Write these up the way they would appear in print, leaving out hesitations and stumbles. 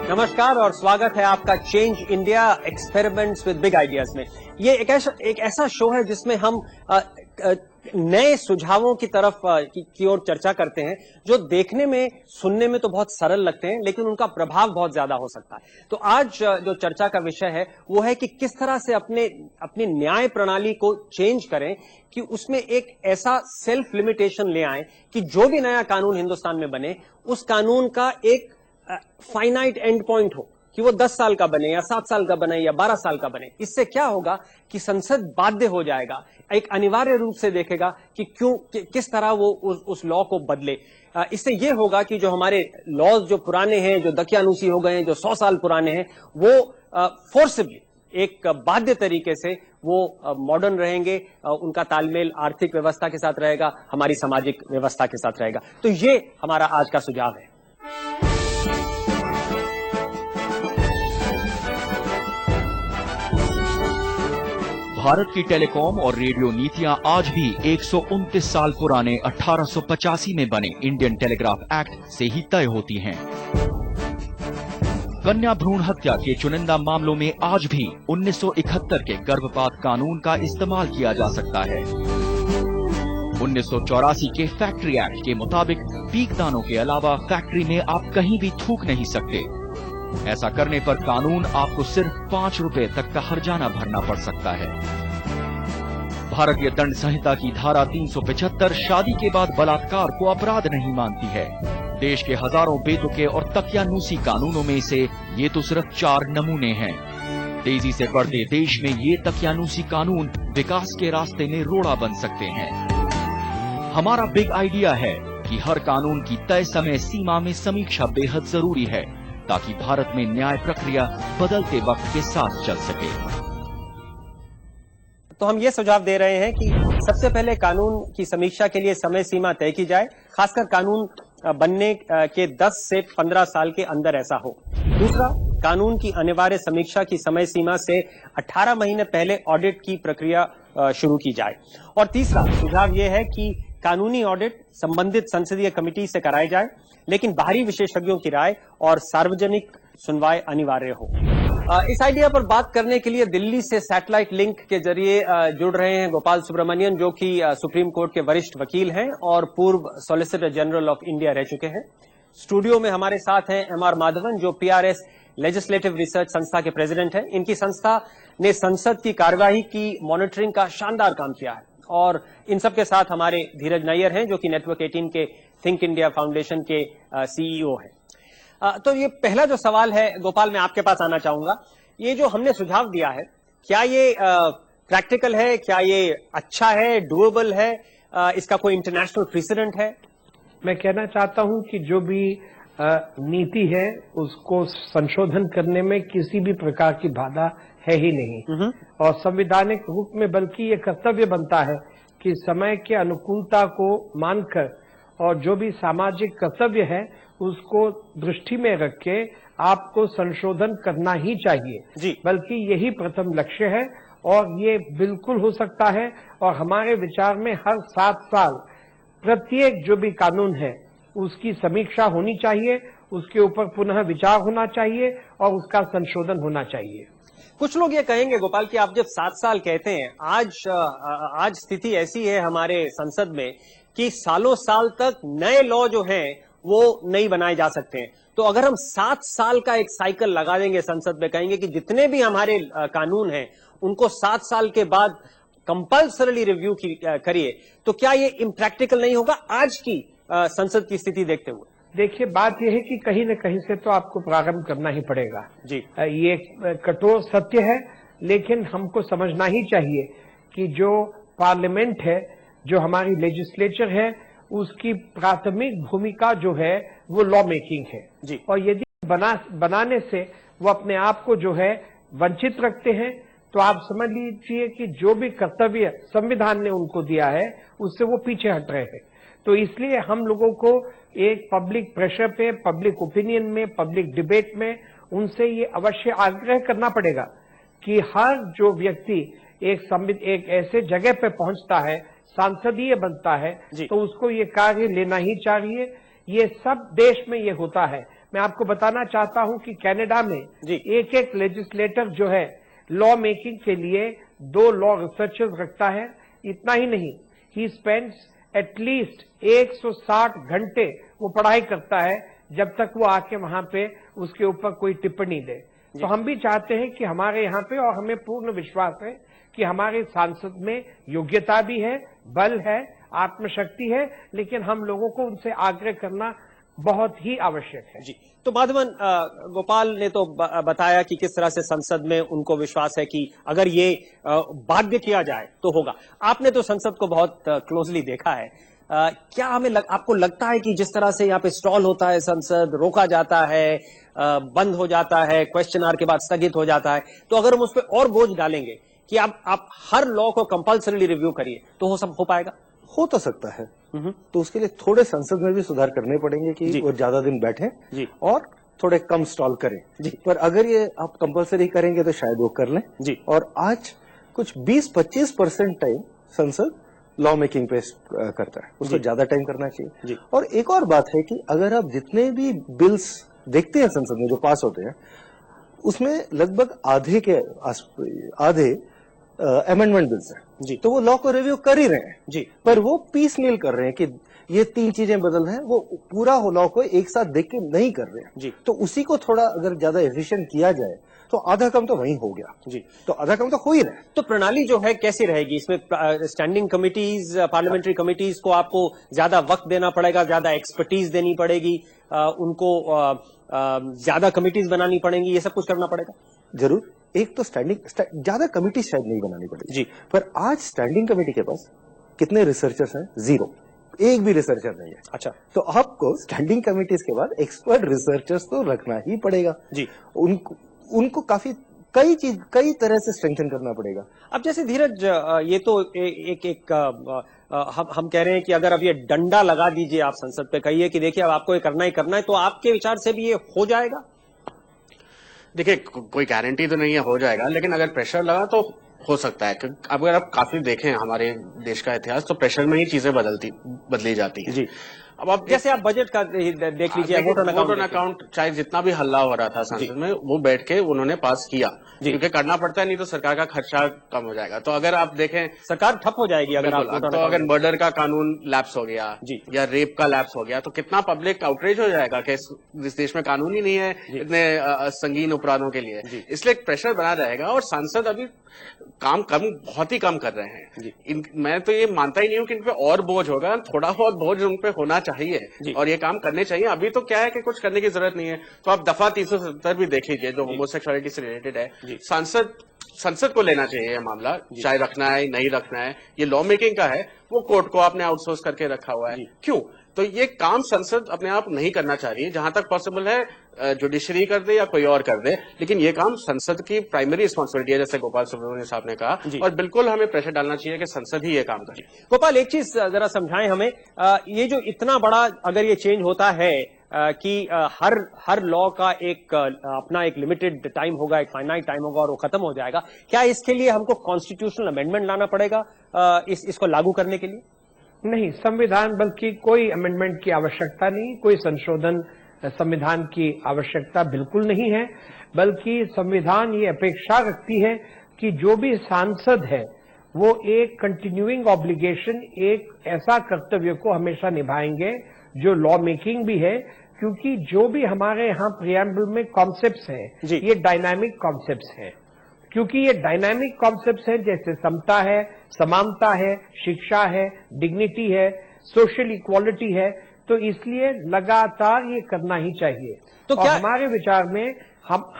नमस्कार और स्वागत है आपका change India experiments with big ideas में। ये एक ऐसा शो है जिसमें हम नए सुझावों की तरफ की ओर चर्चा करते हैं जो देखने में सुनने में तो बहुत सरल लगते हैं लेकिन उनका प्रभाव बहुत ज्यादा हो सकता है। तो आज जो चर्चा का विषय है वो है कि किस तरह से अपनी न्याय प्रणाली को चेंज करें कि उसमें एक ऐसा सेल्फ लिमिटेशन ले आए कि जो भी नया कानून हिंदुस्तान में बने उस कानून का एक फाइनाइट एंड पॉइंट हो कि वो 10 साल का बने या 7 साल का बने या 12 साल का बने। इससे क्या होगा कि संसद बाध्य हो जाएगा, एक अनिवार्य रूप से देखेगा कि किस तरह वो उस लॉ को बदले। इससे ये होगा कि जो हमारे लॉज जो पुराने हैं, जो दकियानूसी हो गए हैं, जो 100 साल पुराने हैं, वो फोर्सिबली एक बाध्य तरीके से वो मॉडर्न रहेंगे, उनका तालमेल आर्थिक व्यवस्था के साथ रहेगा, हमारी सामाजिक व्यवस्था के साथ रहेगा। तो ये हमारा आज का सुझाव है। भारत की टेलीकॉम और रेडियो नीतियां आज भी 129 साल पुराने 1885 में बने इंडियन टेलीग्राफ एक्ट से ही तय होती हैं। कन्या भ्रूण हत्या के चुनिंदा मामलों में आज भी 1971 के गर्भपात कानून का इस्तेमाल किया जा सकता है। 1984 के फैक्ट्री एक्ट के मुताबिक पीकदानों के अलावा फैक्ट्री में आप कहीं भी थूक नहीं सकते। ऐसा करने पर कानून आपको सिर्फ 5 रुपए तक का हर्जाना भरना पड़ सकता है। भारतीय दंड संहिता की धारा 375 शादी के बाद बलात्कार को अपराध नहीं मानती है। देश के हजारों बेतुके और तकियानूसी कानूनों में से ये तो सिर्फ 4 नमूने हैं। तेजी से बढ़ते देश में ये तकियानूसी कानून विकास के रास्ते में रोड़ा बन सकते हैं। हमारा बिग आइडिया है कि हर कानून की तय समय सीमा में समीक्षा बेहद जरूरी है ताकि भारत में न्याय प्रक्रिया बदलते वक्त के साथ चल सके। तो हम ये सुझाव दे रहे हैं कि सबसे पहले कानून की समीक्षा के लिए समय सीमा तय की जाए, खासकर कानून बनने के 10 से 15 साल के अंदर ऐसा हो। दूसरा, कानून की अनिवार्य समीक्षा की समय सीमा से 18 महीने पहले ऑडिट की प्रक्रिया शुरू की जाए। और तीसरा सुझाव यह है कि कानूनी ऑडिट संबंधित संसदीय कमेटी से कराए जाए, लेकिन बाहरी विशेषज्ञों की राय और सार्वजनिक सुनवाई अनिवार्य हो। इस आइडिया पर बात करने के लिए दिल्ली से सैटेलाइट लिंक के जरिए जुड़ रहे हैं गोपाल सुब्रमण्यन, जो कि सुप्रीम कोर्ट के वरिष्ठ वकील हैं और पूर्व सॉलिसिटर जनरल ऑफ इंडिया रह चुके हैं। स्टूडियो में हमारे साथ हैं एम आर माधवन, जो PRS लेजिस्लेटिव रिसर्च संस्था के प्रेसिडेंट हैं। इनकी संस्था ने संसद की कार्यवाही की मॉनिटरिंग का शानदार काम किया है। और इन सब के साथ हमारे धीरज नैयर हैं, जो कि नेटवर्क 18 के थिंक इंडिया फाउंडेशन के CEO हैं। तो ये पहला जो सवाल है गोपाल, मैं आपके पास आना चाहूंगा। ये जो हमने सुझाव दिया है, क्या ये प्रैक्टिकल है, क्या ये अच्छा है, डुएबल है, इसका कोई इंटरनेशनल प्रेसिडेंट है? मैं कहना चाहता हूं कि जो भी नीति है उसको संशोधन करने में किसी भी प्रकार की बाधा है ही नहीं, और संवैधानिक रूप में बल्कि ये कर्तव्य बनता है कि समय के अनुकूलता को मानकर और जो भी सामाजिक कर्तव्य है उसको दृष्टि में रख के आपको संशोधन करना ही चाहिए, बल्कि यही प्रथम लक्ष्य है। और ये बिल्कुल हो सकता है, और हमारे विचार में हर 7 साल प्रत्येक जो भी कानून है उसकी समीक्षा होनी चाहिए, उसके ऊपर पुनः विचार होना चाहिए और उसका संशोधन होना चाहिए। कुछ लोग ये कहेंगे गोपाल कि आप जब 7 साल कहते हैं, आज स्थिति ऐसी है हमारे संसद में कि सालों साल तक नए लॉ जो हैं वो नहीं बनाए जा सकते हैं। तो अगर हम 7 साल का एक साइकिल लगा देंगे संसद में, कहेंगे कि जितने भी हमारे कानून हैं उनको 7 साल के बाद कंपल्सरली रिव्यू करिए, तो क्या ये इम्प्रैक्टिकल नहीं होगा आज की संसद की स्थिति देखते हुए? देखिए, बात यह है कि कहीं न कहीं से तो आपको प्रारंभ करना ही पड़ेगा जी। ये कठोर सत्य है, लेकिन हमको समझना ही चाहिए कि जो पार्लियामेंट है, जो हमारी लेजिस्लेचर है, उसकी प्राथमिक भूमिका जो है वो लॉ मेकिंग है जी। और यदि बनाने से वो अपने आप को जो है वंचित रखते हैं, तो आप समझ लीजिए कि जो भी कर्तव्य संविधान ने उनको दिया है उससे वो पीछे हट रहे हैं। तो इसलिए हम लोगों को एक पब्लिक प्रेशर पे, पब्लिक ओपिनियन में, पब्लिक डिबेट में उनसे ये अवश्य आग्रह करना पड़ेगा कि हर जो व्यक्ति एक ऐसे जगह पे पहुंचता है, सांसदीय बनता है, तो उसको ये कार्य लेना ही चाहिए। ये सब देश में ये होता है, मैं आपको बताना चाहता हूं कि कनाडा में एक एक लेजिस्लेटर जो है लॉ मेकिंग के लिए 2 लॉ रिसर्चर्स रखता है। इतना ही नहीं, ही स्पेंड्स एटलीस्ट 160 घंटे वो पढ़ाई करता है जब तक वो आके वहां पे उसके ऊपर कोई टिप्पणी दे। तो हम भी चाहते हैं कि हमारे यहाँ पे, और हमें पूर्ण विश्वास है कि हमारे सांसद में योग्यता भी है, बल है, आत्मशक्ति है, लेकिन हम लोगों को उनसे आग्रह करना बहुत ही आवश्यक है। जी, तो माधवन, गोपाल ने तो बताया कि किस तरह से संसद में उनको विश्वास है कि अगर ये बाध्य किया जाए तो होगा। आपने तो संसद को बहुत क्लोजली देखा है, क्या आपको लगता है कि जिस तरह से यहाँ पे स्टॉल होता है, संसद रोका जाता है, बंद हो जाता है, क्वेश्चन आवर के बाद स्थगित हो जाता है, तो अगर हम उस पर और बोझ डालेंगे कि आप हर लॉ को कंपल्सरीली रिव्यू करिए तो वो सब हो पाएगा? हो तो सकता है, तो उसके लिए थोड़े संसद में भी सुधार करने पड़ेंगे कि वो ज्यादा दिन बैठे और थोड़े कम स्टॉल करें। जी, पर अगर ये आप कंपल्सरी करेंगे तो शायद वो कर लें। जी, और आज कुछ 20-25% टाइम संसद लॉ मेकिंग पे करता है, उसको ज्यादा टाइम करना चाहिए। जी, और एक और बात है कि अगर आप जितने भी बिल्स देखते हैं संसद में जो पास होते हैं, उसमें लगभग आधे अमेंडमेंट बिल्स हैं। जी, तो वो लॉ को रिव्यू कर ही रहे हैं। जी, पर वो पीस मील कर रहे हैं कि ये 3 चीजें बदल रहे हैं, वो पूरा लॉ को एक साथ देख के नहीं कर रहे हैं। जी, तो उसी को थोड़ा अगर ज्यादा एफिशिएंट किया जाए तो आधा कम तो वहीं हो गया। जी, तो आधा कम तो हो ही रहा है। तो प्रणाली जो है कैसी रहेगी इसमें? स्टैंडिंग कमिटीज, पार्लियामेंट्री कमिटीज को आपको ज्यादा वक्त देना पड़ेगा, ज्यादा एक्सपर्टीज देनी पड़ेगी, उनको ज्यादा कमिटीज बनानी पड़ेंगी, ये सब कुछ करना पड़ेगा? जरूर। एक तो ज्यादा कमिटी शायद नहीं बनानी पड़ेगी। जी, पर आज स्टैंडिंग कमेटी के पास कितने रिसर्चर्स हैं? 0, एक भी रिसर्चर नहीं है। अच्छा, तो आपको स्टैंडिंग कमिटीज के बाद एक्सपर्ट रिसर्चर्स तो रखना ही पड़ेगा। जी, उनको काफी कई तरह से स्ट्रेंथन करना पड़ेगा। अब जैसे धीरज, ये तो हम कह रहे हैं कि अगर अब ये डंडा लगा दीजिए आप संसद पे, कहिए कि देखिए अब आपको ये करना ही करना है, तो आपके विचार से भी ये हो जाएगा? देखिए, कोई गारंटी तो नहीं है हो जाएगा, लेकिन अगर प्रेशर लगा तो हो सकता है। अगर आप काफी देखें हमारे देश का इतिहास, तो प्रेशर में ही चीजें बदली जाती है। जी, अब आप जैसे आप बजट का देख लीजिए, वोट ऑन अकाउंट चाहे जितना भी हल्ला हो रहा था संसद में, वो बैठ के उन्होंने पास किया, क्योंकि करना पड़ता है, नहीं तो सरकार का खर्चा कम हो जाएगा। तो अगर आप देखें, सरकार ठप हो जाएगी अगर मर्डर का कानून लैप्स हो गया या रेप का लैप्स हो गया, तो कितना पब्लिक आउटरीच हो जाएगा कि इस देश में कानून ही नहीं है इतने संगीन अपराधों के लिए। इसलिए प्रेशर बना रहेगा, और सांसद अभी काम बहुत ही कम कर रहे हैं। मैं तो ये मानता ही नहीं हूँ कि इन पे और बोझ होगा, थोड़ा बहुत बोझ उन पे होना चाहिए और ये काम करने चाहिए। अभी तो क्या है कि कुछ करने की जरूरत नहीं है। तो आप दफा 370 भी देख लीजिए जो होमोसेक्सुअलिटी से रिलेटेड है। संसद को लेना चाहिए ये मामला, चाहे रखना है नहीं रखना है। ये लॉ मेकिंग का है, वो कोर्ट को आपने आउटसोर्स करके रखा हुआ है। क्यों? तो ये काम संसद अपने आप नहीं करना चाह रही है। जहां तक पॉसिबल है जुडिशरी कर दे या कोई और कर दे, लेकिन ये काम संसद की प्राइमरी रिस्पॉन्सिबिलिटी है, जैसे गोपाल सुब्रमण्यम साहब ने कहा। और बिल्कुल हमें प्रेशर डालना चाहिए कि संसद ही ये काम करे। गोपाल, एक चीज जरा समझाएं हमें, ये जो इतना बड़ा अगर ये चेंज होता है कि हर लॉ का अपना एक लिमिटेड टाइम होगा, एक फाइनाइट टाइम होगा और वो खत्म हो जाएगा, क्या इसके लिए हमको कॉन्स्टिट्यूशनल अमेंडमेंट लाना पड़ेगा इसको लागू करने के लिए? नहीं, संविधान, बल्कि कोई अमेंडमेंट की आवश्यकता नहीं, कोई संशोधन संविधान की आवश्यकता बिल्कुल नहीं है। बल्कि संविधान ये अपेक्षा रखती है कि जो भी सांसद है वो एक कंटिन्यूइंग ऑब्लिगेशन, एक ऐसा कर्तव्य को हमेशा निभाएंगे जो लॉ मेकिंग भी है, क्योंकि जो भी हमारे यहाँ प्रियम्बल में कॉन्सेप्ट्स हैं, ये डायनामिक कॉन्सेप्ट्स हैं। क्योंकि ये डायनामिक कॉन्सेप्ट्स हैं, जैसे समता है, समानता है, शिक्षा है, डिग्निटी है, सोशल इक्वालिटी है, तो इसलिए लगातार ये करना ही चाहिए। तो क्या हमारे विचार में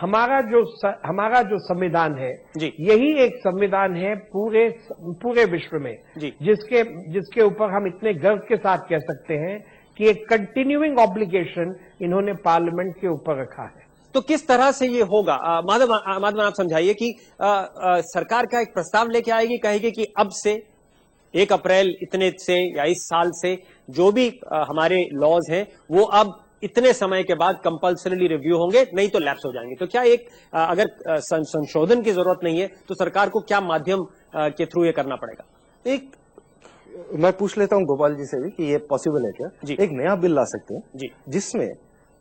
हमारा जो संविधान है, यही एक संविधान है पूरे विश्व में, जिसके ऊपर हम इतने गर्व के साथ कह सकते हैं कि एक कंटिन्यूइंग ऑब्लिगेशन इन्होंने पार्लियामेंट के ऊपर रखा है। तो किस तरह से ये होगा? माधवन, आप समझाइए कि सरकार का एक प्रस्ताव लेके आएगी, कहेगी कि अब से 1 अप्रैल इतने से या इस साल से जो भी हमारे लॉज हैं वो अब इतने समय के बाद कंपल्सरीली रिव्यू होंगे, नहीं तो लैप्स हो जाएंगे। तो क्या अगर संशोधन की जरूरत नहीं है तो सरकार को क्या माध्यम के थ्रू ये करना पड़ेगा? मैं पूछ लेता हूं गोपाल जी से भी कि ये पॉसिबल है क्या? एक नया बिल ला सकते हैं जिसमें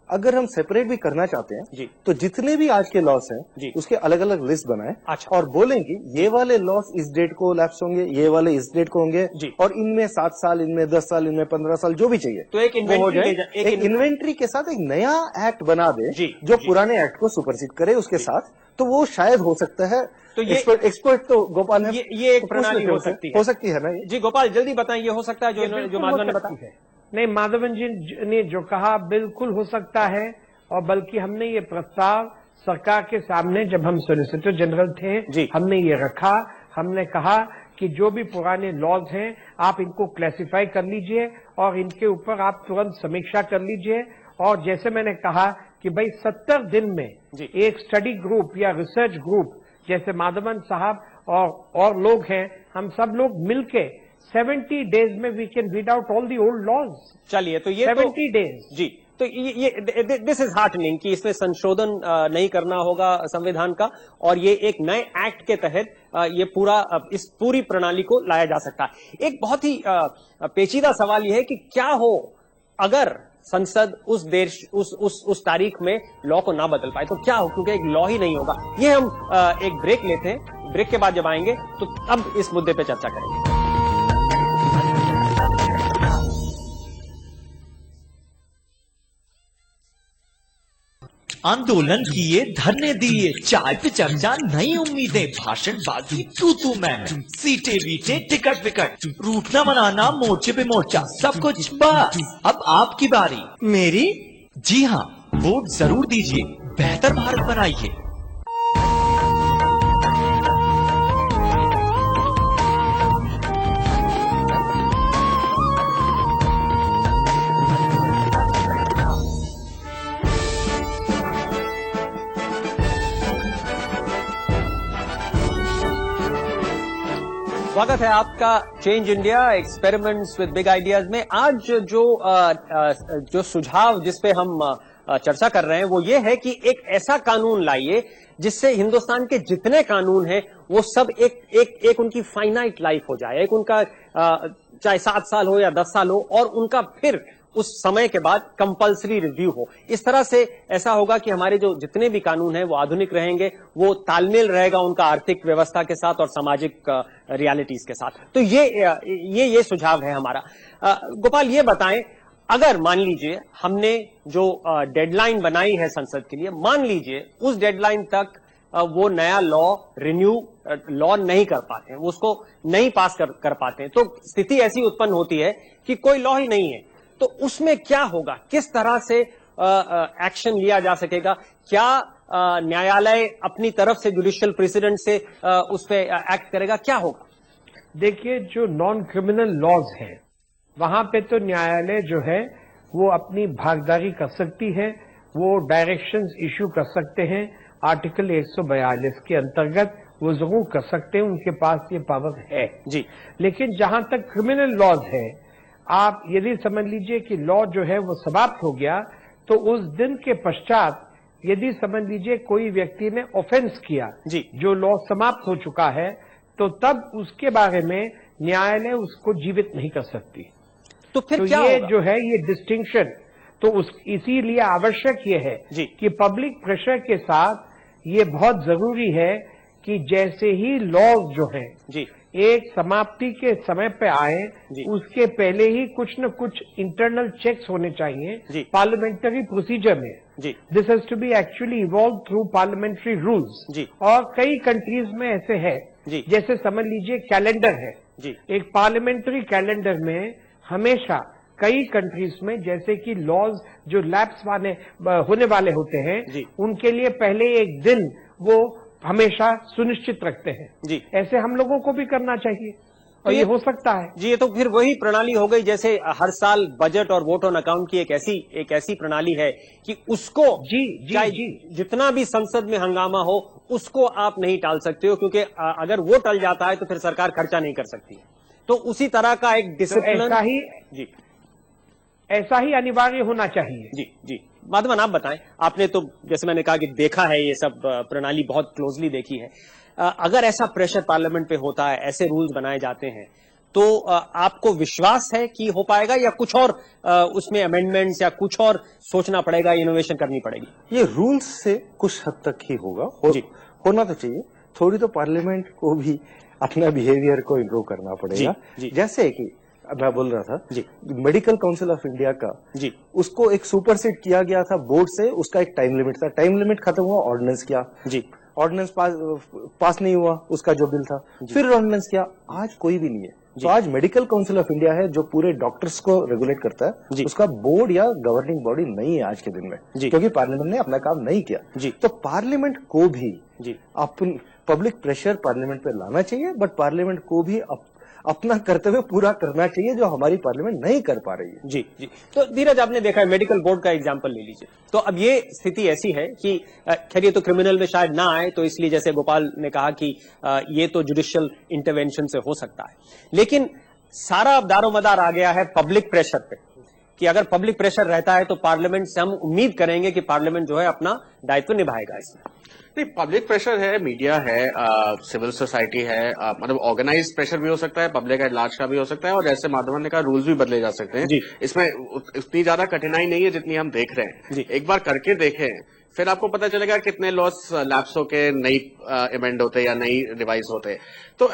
अगर हम सेपरेट भी करना चाहते हैं जी, तो जितने भी आज के लॉस हैं उसके अलग अलग लिस्ट बनाए। अच्छा। और बोलेंगे ये वाले लॉस इस डेट को लैप्स होंगे, ये वाले इस डेट को होंगे जी, और इनमें 7 साल, इनमें 10 साल, इनमें 15 साल, जो भी चाहिए तो एक इन्वेंट्री के साथ एक नया एक्ट बना दे जो पुराने एक्ट को सुपरसीड करे उसके साथ, तो वो शायद हो सकता है। तो ये एक्सपर्ट तो गोपाल है, ये एक प्रणाली हो सकती है ना जी। गोपाल जल्दी बताएं, ये हो सकता है जो माधवन ने बताया? नहीं, माधवन जी ने जो कहा बिल्कुल हो सकता है, और बल्कि हमने ये प्रस्ताव सरकार के सामने जब हम सॉलिसिटर जनरल थे हमने ये रखा। हमने कहा कि जो भी पुराने लॉज हैं आप इनको क्लासिफाई कर लीजिए और इनके ऊपर आप तुरंत समीक्षा कर लीजिए। और जैसे मैंने कहा कि भाई 70 दिन में एक स्टडी ग्रुप या रिसर्च ग्रुप जैसे माधवन साहब और लोग हैं, हम सब लोग मिलके 70 डेज में we can read out all the old laws. चलिए, तो ये 70 डेज जी, तो ये दिस इज हार्टनिंग कि इसमें संशोधन नहीं करना होगा संविधान का, और ये एक नए एक्ट के तहत ये इस पूरी प्रणाली को लाया जा सकता है। एक बहुत ही पेचीदा सवाल ये है कि क्या हो अगर संसद उस तारीख में लॉ को ना बदल पाए, तो क्या हो, क्योंकि एक लॉ ही नहीं होगा। ये हम एक ब्रेक लेते हैं, ब्रेक के बाद जब आएंगे तो अब इस मुद्दे पे चर्चा करेंगे। आंदोलन किए, धरने दिए, चाय पे चर्चा, नई उम्मीदें, भाषणबाजी, तू मैंने, सीटे वीटे, टिकट विकट, रूट न मनाना, मोर्चे पे मोर्चा, सब कुछ बस अब आपकी बारी। मेरी? जी हाँ, वोट जरूर दीजिए, बेहतर भारत बनाइए। स्वागत है आपका change India experiments with big ideas में। आज जो सुझाव जिस पे हम चर्चा कर रहे हैं वो ये है कि एक ऐसा कानून लाइए जिससे हिंदुस्तान के जितने कानून हैं वो सब एक उनकी फाइनाइट लाइफ हो जाए, एक उनका चाहे 7 साल हो या 10 साल हो, और उनका फिर उस समय के बाद कंपल्सरी रिव्यू हो। इस तरह से ऐसा होगा कि हमारे जो जितने भी कानून हैं वो आधुनिक रहेंगे, वो तालमेल रहेगा उनका आर्थिक व्यवस्था के साथ और सामाजिक रियलिटीज के साथ। तो ये सुझाव है हमारा। गोपाल, ये बताएं, अगर मान लीजिए हमने जो डेडलाइन बनाई है संसद के लिए, मान लीजिए उस डेडलाइन तक वो नया लॉ नहीं कर पाते हैं, उसको नहीं पास कर पाते हैं, तो स्थिति ऐसी उत्पन्न होती है कि कोई लॉ ही नहीं है। तो उसमें क्या होगा, किस तरह से एक्शन लिया जा सकेगा? क्या न्यायालय अपनी तरफ से जुडिशियल प्रेसिडेंट से उस पे एक्ट करेगा? क्या होगा? देखिए, जो नॉन क्रिमिनल लॉज हैं वहां पे तो न्यायालय जो है वो अपनी भागीदारी कर सकती है, वो डायरेक्शंस इश्यू कर सकते हैं। आर्टिकल 142 के अंतर्गत वो जरूर कर सकते हैं, उनके पास ये पावर है जी। लेकिन जहां तक क्रिमिनल लॉज है, आप यदि समझ लीजिए कि लॉ जो है वो समाप्त हो गया, तो उस दिन के पश्चात यदि समझ लीजिए कोई व्यक्ति ने ऑफेंस किया जी, जो लॉ समाप्त हो चुका है, तो तब उसके बारे में न्यायालय उसको जीवित नहीं कर सकती। तो फिर क्या ये होगा? जो है ये डिस्टिंक्शन तो इसीलिए आवश्यक ये है जी कि पब्लिक प्रेशर के साथ ये बहुत जरूरी है कि जैसे ही लॉज जो है जी एक समाप्ति के समय पे आए, उसके पहले ही कुछ न कुछ इंटरनल चेक्स होने चाहिए पार्लियामेंट्री प्रोसीजर में जी। This has to be actually evolve through parliamentary rules जी। और कई कंट्रीज में ऐसे है जी। जैसे समझ लीजिए कैलेंडर है जी, एक पार्लियामेंट्री कैलेंडर में हमेशा कई कंट्रीज में जैसे कि लॉज जो लैप्स होने वाले होते हैं उनके लिए पहले एक दिन वो हमेशा सुनिश्चित रखते हैं जी। ऐसे हम लोगों को भी करना चाहिए और ये हो सकता है जी। ये तो फिर वही प्रणाली हो गई जैसे हर साल बजट और वोट ऑन अकाउंट की एक ऐसी प्रणाली है कि उसको जी जितना भी संसद में हंगामा हो उसको आप नहीं टाल सकते हो, क्योंकि अगर वो टल जाता है तो फिर सरकार खर्चा नहीं कर सकती है। तो उसी तरह का एक डिसिप्लिन ऐसा ही अनिवार्य होना चाहिए जी जी। माधवन, आप बताएं, आपने तो जैसे मैंने कहा कि देखा है, ये सब प्रणाली बहुत क्लोजली देखी है। अगर ऐसा प्रेशर पार्लियामेंट पे होता है, ऐसे रूल्स बनाए जाते हैं, तो आपको विश्वास है कि हो पाएगा या कुछ और उसमें अमेंडमेंट्स या कुछ और सोचना पड़ेगा, इनोवेशन करनी पड़ेगी? ये रूल्स से कुछ हद तक ही होगा, होना तो चाहिए। थोड़ी तो पार्लियामेंट को भी अपना बिहेवियर को इम्प्रूव करना पड़ेगा। जैसे कि मैं बोल रहा था मेडिकल काउंसिल ऑफ इंडिया का उसको एक सुपरसीड किया गया था बोर्ड से, उसका एक टाइम लिमिट था, टाइम लिमिट खत्म हुआ, ऑर्डिनेंस किया, ऑर्डिनेंस पास नहीं हुआ उसका जो बिल था, फिर ऑर्डिनेंस किया। आज कोई भी नहीं है। तो आज मेडिकल काउंसिल ऑफ इंडिया है जो पूरे डॉक्टर्स को रेगुलेट करता है, उसका बोर्ड या गवर्निंग बॉडी नहीं है आज के दिन में, क्योंकि पार्लियामेंट ने अपना काम नहीं किया। तो पार्लियामेंट को भी अपन पब्लिक प्रेशर पार्लियामेंट पे लाना चाहिए, बट पार्लियामेंट को भी अपना कर्तव्य पूरा करना चाहिए जो हमारी पार्लियामेंट नहीं कर पा रही है। जी। तो धीरज, आपने देखा है मेडिकल बोर्ड का एग्जांपल ले लीजिए। तो अब ये स्थिति ऐसी है कि खैर ये तो क्रिमिनल में शायद ना आए, तो इसलिए जैसे गोपाल ने कहा कि ये तो जुडिशियल इंटरवेंशन से हो सकता है, लेकिन सारा अब दारोमदार आ गया है पब्लिक प्रेशर पे, कि अगर पब्लिक प्रेशर रहता है तो पार्लियामेंट से हम उम्मीद करेंगे कि पार्लियामेंट जो है अपना दायित्व निभाएगा इसमें। नहीं, पब्लिक प्रेशर है, मीडिया है, सिविल सोसाइटी है, मतलब ऑर्गेनाइज प्रेशर भी हो सकता है, पब्लिक एट लार्ज का भी हो सकता है, और जैसे माधवन ने कहा रूल्स भी बदले जा सकते हैं। इसमें इतनी ज्यादा कठिनाई नहीं है जितनी हम देख रहे हैं। एक बार करके देखें, फिर आपको पता चलेगा कितने लॉस लैप्स होके नई अमेंड होते या नई रिवाइज होते। तो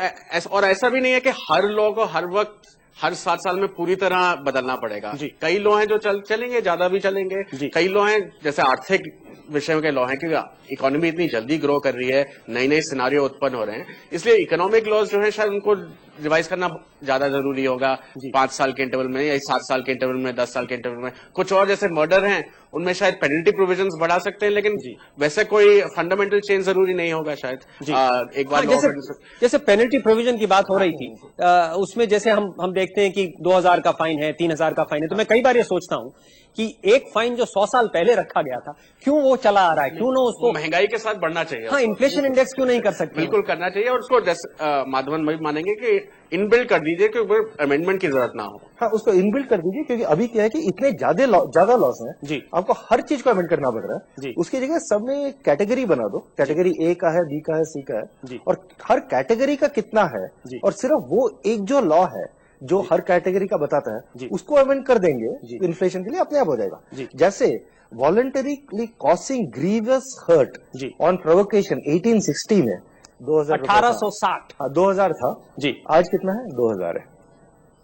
और ऐसा भी नहीं है कि हर लॉ को हर वक्त हर 7 साल में पूरी तरह बदलना पड़ेगा। कई लॉ हैं जो चलेंगे, ज्यादा भी चलेंगे। कई लॉ हैं जैसे आर्थिक विषयों के लॉ हैं, क्योंकि इकोनॉमी इतनी जल्दी ग्रो कर रही है, नई नई सिनारियो उत्पन्न हो रहे हैं, इसलिए इकोनॉमिक लॉज जो है शायद उनको रिवाइज करना ज्यादा जरूरी होगा 5 साल के इंटरवल में या 7 साल के इंटरवल में, 10 साल के इंटरवल में। कुछ और जैसे मर्डर हैं उनमें शायद पेनल्टी प्रोविजंस बढ़ा सकते हैं, लेकिन वैसे कोई फंडामेंटल चेंज जरूरी नहीं होगा शायद। एक बार जैसे पेनल्टी प्रोविजन की बात हो रही थी, उसमें जैसे हम देखते हैं कि 2000 का फाइन है, 3000 का फाइन है, तो मैं कई बार ये सोचता हूं कि एक फाइन जो 100 साल पहले रखा गया था, क्यों वो चला आ रहा है, क्यों ना उसको महंगाई के साथ बढ़ना चाहिए। हाँ, इन्फ्लेशन इंडेक्स क्यों नहीं कर सकते? बिल्कुल करना चाहिए, और उसको माधवन भाई मानेंगे कि इनबिल्ड कर दीजिए कि अमेंडमेंट की जरूरत ना हो। हाँ, उसको इनबिल्ड कर दीजिए, क्योंकि अभी क्या है कि इतने ज्यादा लॉस हैं, आपको हर चीज को अमेंड करना पड़ रहा है। उसकी जगह सब में कैटेगरी बना दो, कैटेगरी ए का है, बी का है, सी का है, और हर कैटेगरी का कितना है, और सिर्फ वो एक जो लॉ है जो हर कैटेगरी का बताता है उसको अमेंड कर देंगे, इन्फ्लेशन के लिए अपने आप हो जाएगा। जैसे voluntarily causing grievous hurt on provocation 1860 में 1860 2000 था आज कितना है? 2000 है।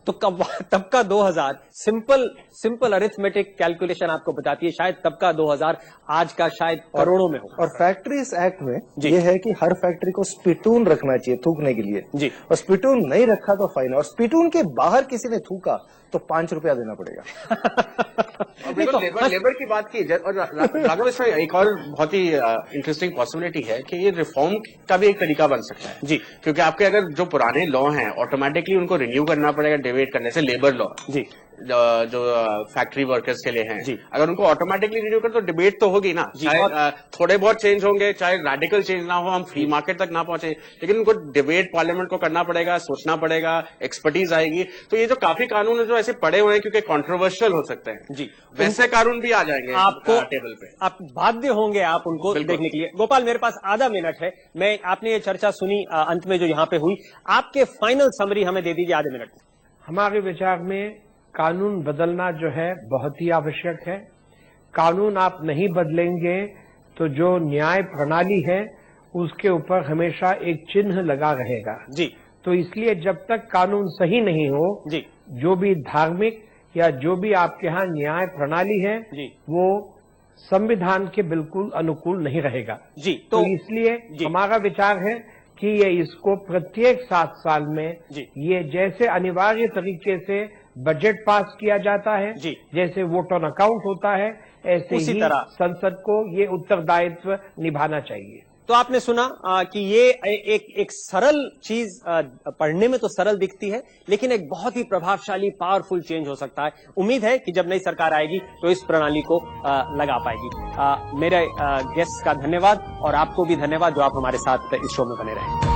तो तब का 2000 सिंपल अरिथमेटिक कैलकुलेशन आपको बताती है शायद तब का 2000 आज का शायद करोड़ों में हो। और फैक्ट्रीज एक्ट में ये है कि हर फैक्ट्री को स्पिटून रखना चाहिए थूकने के लिए, और स्पिटून नहीं रखा तो फाइन, और स्पिटून के बाहर किसी ने थूका तो 5 रुपया देना पड़ेगा। लेबर की बात की, और राघव इसमें एक और बहुत ही इंटरेस्टिंग पॉसिबिलिटी है कि ये रिफॉर्म का भी एक तरीका बन सकता है। क्योंकि आपके अगर जो पुराने लॉ हैं ऑटोमेटिकली उनको रिन्यू करना पड़ेगा डिबेट करने से। लेबर लॉ जो फैक्ट्री वर्कर्स के लिए हैं, अगर उनको ऑटोमेटिकली रिन्यू कर तो डिबेट तो होगी ना, चाहे थोड़े बहुत चेंज होंगे, चाहे रेडिकल चेंज ना हो, हम फ्री मार्केट तक ना पहुंचे, लेकिन उनको डिबेट पार्लियामेंट को करना पड़ेगा, सोचना पड़ेगा, एक्सपर्टीज आएगी। तो ये जो काफी कानून है जो ऐसे पड़े हुए हैं क्योंकि कंट्रोवर्शियल हो सकते हैं, वैसे कानून भी आ जाएंगे आपको टेबल पे, आप बाध्य होंगे आप उनको देखने के लिए। गोपाल, मेरे पास आधा मिनट है, मैं आपने ये चर्चा सुनी अंत में जो यहाँ पे हुई, आपके फाइनल समरी हमें दे दीजिए आधे मिनट। हमारे विचार में कानून बदलना जो है बहुत ही आवश्यक है। कानून आप नहीं बदलेंगे तो जो न्याय प्रणाली है उसके ऊपर हमेशा एक चिन्ह लगा रहेगा। तो इसलिए जब तक कानून सही नहीं हो, जो भी धार्मिक या जो भी आपके यहाँ न्याय प्रणाली है वो संविधान के बिल्कुल अनुकूल नहीं रहेगा। तो इसलिए हमारा विचार है कि ये इसको प्रत्येक 7 साल में ये जैसे अनिवार्य तरीके से बजट पास किया जाता है, जैसे वोट ऑन अकाउंट होता है, ऐसे ही संसद को ये उत्तरदायित्व निभाना चाहिए। तो आपने सुना कि ये एक सरल चीज पढ़ने में तो सरल दिखती है, लेकिन एक बहुत ही प्रभावशाली पावरफुल चेंज हो सकता है। उम्मीद है कि जब नई सरकार आएगी तो इस प्रणाली को लगा पाएगी। मेरे गेस्ट का धन्यवाद और आपको भी धन्यवाद जो आप हमारे साथ इस शो में बने रहे।